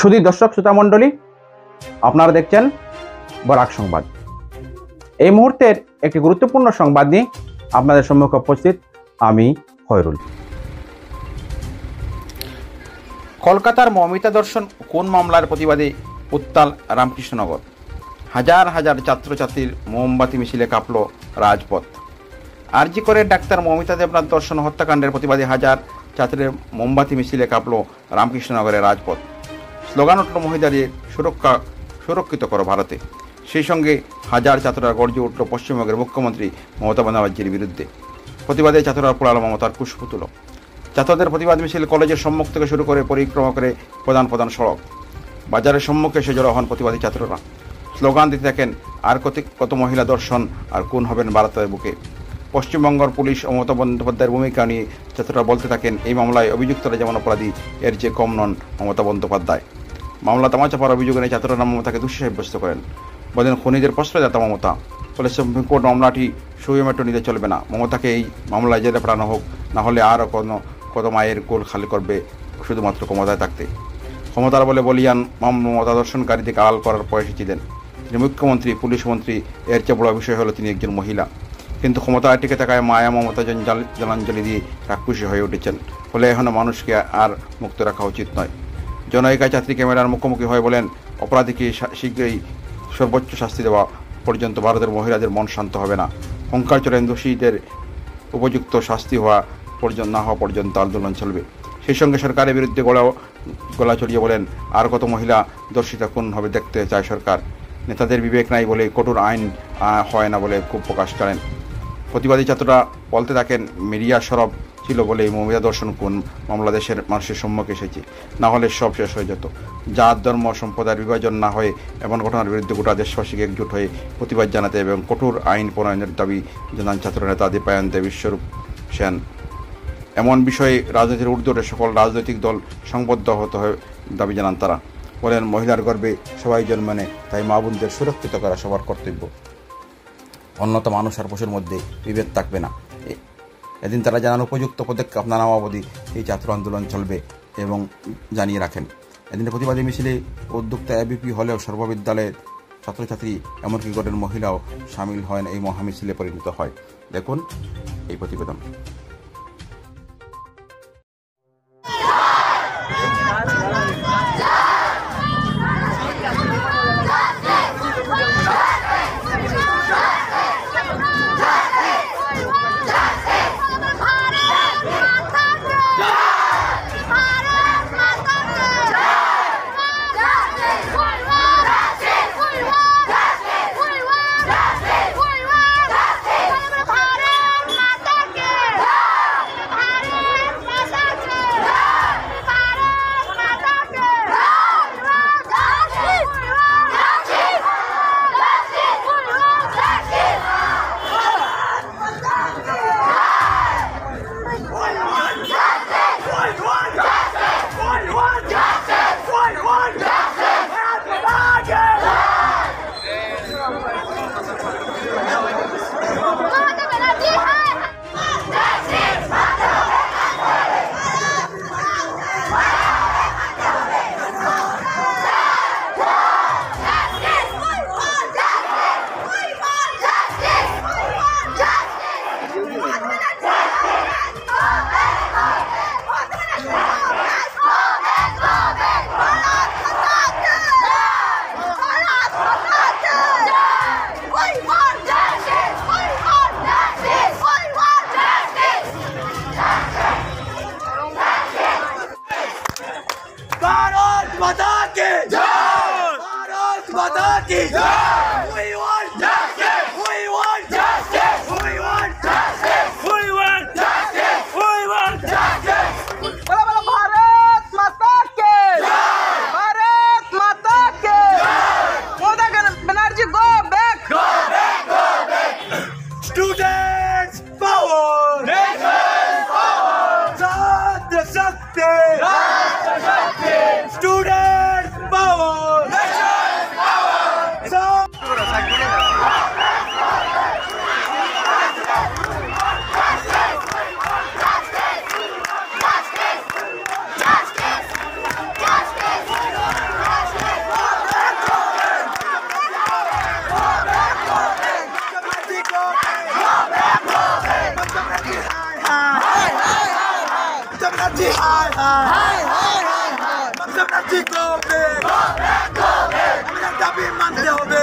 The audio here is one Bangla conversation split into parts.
সুধী দর্শক শ্রোতা মণ্ডলী, আপনারা দেখছেন বরাক সংবাদ। এই মুহূর্তের একটি গুরুত্বপূর্ণ সংবাদ নিয়ে আপনাদের সম্মুখে উপস্থিত আমি খয়রুল। কলকাতার মমিতা দর্শন কোন মামলার প্রতিবাদে উত্তাল রামকৃষ্ণনগর। হাজার হাজার ছাত্রছাত্রীর মোমবাতি মিছিলে কাঁপল রাজপথ। আরজি করে ডাক্তার মমিতা দেবনাথ দর্শন হত্যাকাণ্ডের প্রতিবাদে হাজার ছাত্রের মোমবাতি মিছিলে কাঁপল রামকৃষ্ণনগরের রাজপথ। স্লোগান উঠল মহিলাদের সুরক্ষিত করো ভারতে। সেই সঙ্গে হাজার ছাত্ররা গর্জে উঠল পশ্চিমবঙ্গের মুখ্যমন্ত্রী মমতা বন্দ্যোপাধ্যায়ের বিরুদ্ধে। প্রতিবাদে ছাত্ররা পোড়ালো মমতার কুশপুতুল। ছাত্রদের প্রতিবাদ মিছিল কলেজের সম্মুখ থেকে শুরু করে পরিক্রমা করে প্রধান সড়ক বাজারের সম্মুখে এসে জড়ো হন প্রতিবাদী ছাত্ররা। স্লোগান দিতে থাকেন, আর কত মহিলা দর্শন, আর কোন হবেন ভারতের বুকে। পশ্চিমবঙ্গের পুলিশ ও মমতা বন্দ্যোপাধ্যায়ের ভূমিকা নিয়ে ছাত্ররা বলতে থাকেন, এই মামলায় অভিযুক্তরা যেমন অপরাধী, এর চেয়ে কম নন মমতা বন্দ্যোপাধ্যায়। মামলা তামাচাপার অভিযোগ নিয়ে ছাত্ররা মমতাকে দোষী সাব্যস্ত করেন। বলেন, খনিদের প্রশ্রয়দাতা মমতা। ফলে সুপ্রিম কোর্ট মামলাটি সুয়মেটো নিতে চলবে না। মমতাকে এই মামলায় জেলে পাঠানো হোক, না হলে আরও কত মায়ের কোল খালি করবে শুধুমাত্র ক্ষমতায় থাকতে। ক্ষমতার বলে বলিয়ান মমতা দর্শনকারীদের আড়াল করার প্রয়াসী দেন তিনি মুখ্যমন্ত্রী, পুলিশ মন্ত্রী। এর চেয়ে বড় বিষয় হলো তিনি একজন মহিলা। কিন্তু ক্ষমতায় টিকে থাকায় মায়া মমতা জলাঞ্জলি দিয়ে রাক্ষসী হয়ে উঠেছেন। ফলে এখনও মানুষকে আর মুক্ত রাখা উচিত নয়। জনৈকা ছাত্রী ক্যামেরার মুখোমুখি হয়ে বলেন, অপরাধীকে শীঘ্রই সর্বোচ্চ শাস্তি দেওয়া পর্যন্ত ভারতের মহিলাদের মন শান্ত হবে না। হুঙ্কার চড়েন, দোষীদের উপযুক্ত শাস্তি না হওয়া পর্যন্ত আন্দোলন চলবে। সেই সঙ্গে সরকারের বিরুদ্ধে গলা চড়িয়ে বলেন, আর কত মহিলা দর্শিতা কোন হবে দেখতে চায় সরকার। নেতাদের বিবেক নাই বলে কঠোর আইন হয় না বলে খুব প্রকাশ করেন। প্রতিবাদী ছাত্ররা বলতে থাকেন, মিডিয়া সরব ছিল বলে মমিতা দর্শন কোন মামলা দেশের মানুষের সম্মুখে এসেছে, না হলে সব শেষ হয়ে যেত। জাত ধর্ম সম্প্রদায়ের বিভাজন না হয়ে এমন ঘটনার বিরুদ্ধে গোটা দেশবাসীকে একজোট হয়ে প্রতিবাদ জানাতে এবং কঠোর আইন প্রণয়নের দাবি জানান ছাত্রনেতা দীপায়ন দেব, বিশ্বরূপ সেন। এমন বিষয়ে রাজনীতির ঊর্ধ্বে সকল রাজনৈতিক দল সংবদ্ধ হতে হয় দাবি জানান তারা। বলেন, মহিলার গর্বে সবাই জন্মে নেয়, তাই মা বোনদের সুরক্ষিত করা সবার কর্তব্য। অন্যত মানুষ আর পশুর মধ্যে বিভেদ থাকবে না। এদিন তারা জানান, উপযুক্ত পদক্ষেপ নানা অবধি এই ছাত্র আন্দোলন চলবে এবং জানিয়ে রাখেন। এদিন প্রতিবাদী মিছিলে উদ্যোক্তা এবিপি হলেও সর্ববিদ্যালয়ের ছাত্রছাত্রী এমনকি গড়ের মহিলাও সামিল হয়, এই মহামিছিলে পরিণত হয়। দেখুন এই প্রতিবেদন। মমতা ব্যানার্জি কবে আমাদের দাবি মানতে হবে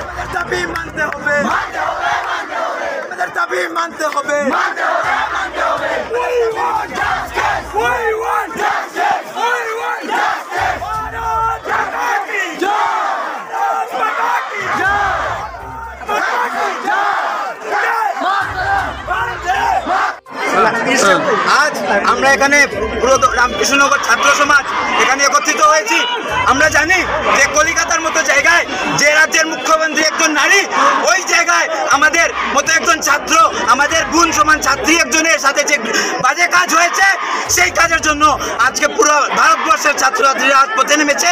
আমাদের দাবি মানতে হবে আমাদের দাবি মানতে হবে We want justice! We want justice! We want justice! Bharat Pataki! Bharat Pataki! Bharat Pataki! আজ আমরা এখানে পুরো রামকৃষ্ণনগর ছাত্র সমাজ এখানে একত্রিত হয়েছি। আমরা জানি যে কলিকাতার মতো জায়গায় যে রাজ্যের মুখ্যমন্ত্রী একজন নারী, ওই জায়গায় আমাদের মতো একজন ছাত্র, আমাদের বোন সমান ছাত্রী একজনের সাথে যে বাজে কাজ হয়েছে, সেই কাজের জন্য আজকে পুরো ভারতবর্ষের ছাত্রছাত্রীরা আজ পথে নেমেছে।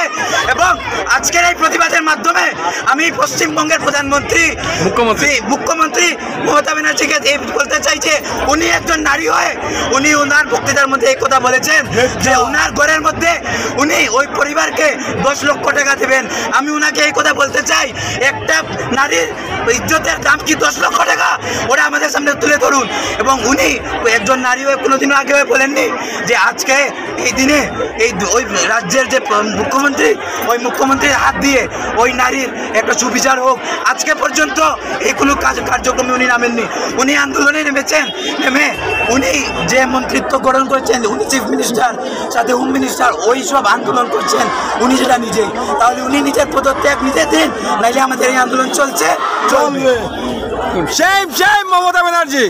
এবং আজকের এই প্রতিবাদের মাধ্যমে আমি পশ্চিমবঙ্গের প্রধানমন্ত্রী মুখ্যমন্ত্রী মমতা ব্যানার্জিকে এই বলতে চাই যে উনি একজন নারী হয়ে উনি ওনার বক্তৃতার মধ্যে এই কথা বলেছেন যে ওনার ঘরের মধ্যে উনি ওই পরিবারকে 10 লক্ষ টাকা দেবেন। আমি ওনাকে এই কথা বলতে চাই, একটা নারীর ইজ্জতের দাম কি 10 লক্ষ টাকা? ওরা আমাদের সামনে তুলে ধরুন। এবং উনি একজন নারী হয়ে কোনোদিনও আগে হয়ে বলেননি যে আজকে এই দিনে ওই রাজ্যের যে মুখ্যমন্ত্রী, ওই মুখ্যমন্ত্রীর হাত দিয়ে ওই নারীর একটা সুবিচার হোক। আজকে পর্যন্ত এই কোনো কার্যক্রমে উনি নামেননি। উনি আন্দোলনে নেমেছেন, নেমে উনি যে মন্ত্রিত্ব গঠন করেছেন, উনি চিফ মিনিস্টার সাথে হোম মিনিস্টার, ওই সব আন্দোলন করছেন উনি যেটা নিজেই। তাহলে উনি নিজের পদত্যাগ নিজে দিন, নাইলে আমাদের এই আন্দোলন চলবে। মমতা ব্যানার্জি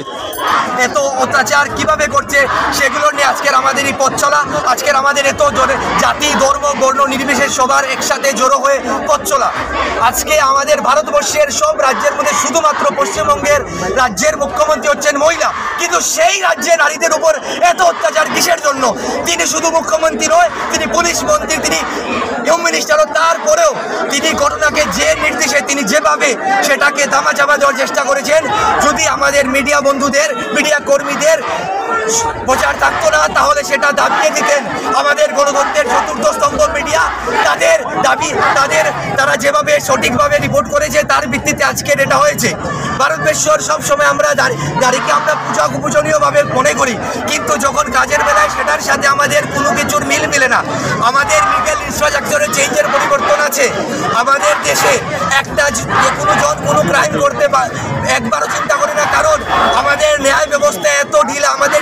এত অত্যাচার কিভাবে করছে সেগুলো নিয়ে আজকের আমাদের এই পথ চলা, আজকের আমাদের এত জাতি ধর্ম বর্ণ নির্বিশেষে সবার একসাথে জড়ো হয়ে পথ চলা। আজকে আমাদের ভারতবর্ষের সব রাজ্যের মধ্যে শুধুমাত্র পশ্চিমবঙ্গের রাজ্যের মুখ্যমন্ত্রী হচ্ছেন মহিলা, কিন্তু সেই রাজ্যে নারীদের উপর এত অত্যাচার কিসের জন্য? তিনি শুধু মুখ্যমন্ত্রী নয়, তিনি পুলিশ মন্ত্রী, তিনি হোম মিনিস্টারও। তারপরেও তিনি ঘটনাকে যে নির্দেশে তিনি যেভাবে সেটাকে ধামাচাপা দেওয়ার চেষ্টা করেছেন। যদি আমাদের মিডিয়া বন্ধুদের, মিডিয়া কর্মীদের প্রচার থাকতো না, তাহলে সেটা দাবিয়ে দিতেন আমাদের গণতন্ত্রের চতুর্থ স্তম্ভ মিডিয়া। তাদের দাবি, তারা যেভাবে সঠিকভাবে রিপোর্ট করেছে তার ভিত্তিতে আজকের এটা হয়েছে। ভারতবর্ষের সবসময় আমরা নারীকে আমরা পূজনীয়ভাবে মনে করি, কিন্তু যখন কাজের বেলায় সেটার সাথে আমাদের কোনো কিছুর মিল মিলে না। আমাদের লিগ্যাল ইনফ্রাস্ট্রাকচারে চেঞ্জের পরিবর্তন আছে। আমাদের দেশে একটা যে কোনো জন কোনো ক্রাইম করতে একবারও চিন্তা করে না, কারণ আমাদের ন্যায় ব্যবস্থা এত ঢিলা, আমাদের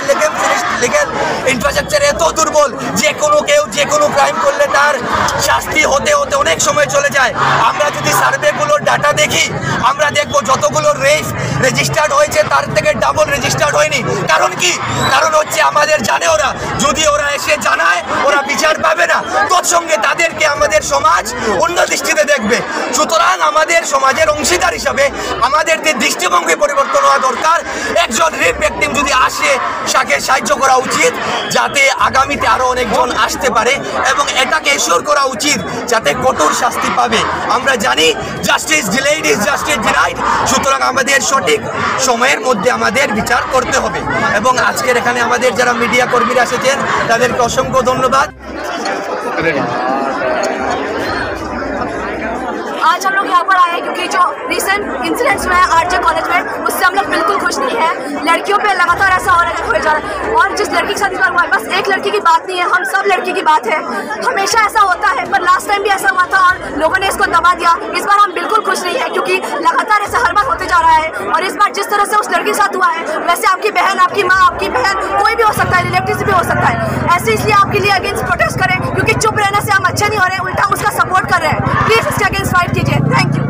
লিগ্যাল ইনফ্রাস্ট্রাকচার এত দুর্বল, যে কোনো কেউ যে কোনো ক্রাইম করলে তার শাস্তি হতে হতে অনেক সময় চলে যায়। আমরা যদি সার্ভেগুলোর ডাটা দেখি, আমরা দেখবো যতগুলো রেপ রেজিস্টার্ড হয়েছে তার থেকে ডাবল রেজিস্টার্ড হয়নি। কারণ কি? কারণ হচ্ছে আমাদের জানে ওরা, যদি ওরা এসে জানায় ওরা বিচার পাবে না, তৎসঙ্গে তাদেরকে আমাদের সমাজ অন্য দৃষ্টিতে দেখবে। সুতরাং আমাদের সমাজের অংশীদার হিসাবে আমাদের যে দৃষ্টিভঙ্গি পরিবর্তন হওয়া দরকার। একজন রেপ ভিকটিম যদি আসে, তাকে সাহায্য করা উচিত যাতে আগামীতে আরও অনেকজন আসতে পারে, এবং এটাকে এশিওর করা উচিত যাতে কঠোর শাস্তি পাবে। আমরা জানি justice delayed is justice denied. সুতরাং আমাদের সঠিক সময়ের মধ্যে আমাদের বিচার করতে হবে। এবং আজকের এখানে আমাদের যারা মিডিয়া কর্মীরা এসেছেন তাদেরকে অসংখ্য ধন্যবাদ। आज हम लोग यहाँ पर आए हैं क्योंकि जो रिसेंट इंसिडेंट्स हुए हैं आरजे कॉलेज में, उससे हम लोग बिल्कुल खुश नहीं है। लड़कियों पे लगातार ऐसा हो जा रहा है, और जिस लड़की के साथ इस बार हुआ है, बस एक लड़की की बात नहीं है, हम सब लड़की की बात है। हमेशा ऐसा होता है, पर लास्ट टाइम भी ऐसा हुआ था और लोगों ने इसको दबा दिया। इस बार हम बिल्कुल खुश नहीं है क्योंकि लगातार ऐसा हर बार होते जा रहा है। और इस बार जिस तरह से उस लड़की के साथ हुआ है, वैसे आपकी बहन, आपकी माँ, आपकी बहन, कोई भी हो सकता है, रिलेटिव भी हो सकता है। ऐसे इसलिए आपके लिए अगेंस्ट प्रोटेस्ट करें, क्योंकि चुप रहने से हम अच्छे नहीं हो रहे हैं, उल्टा उसका सपोर्ट कर रहे हैं। प्लीज इसके अगेंस्ट फाइट कीजिए। Thank you.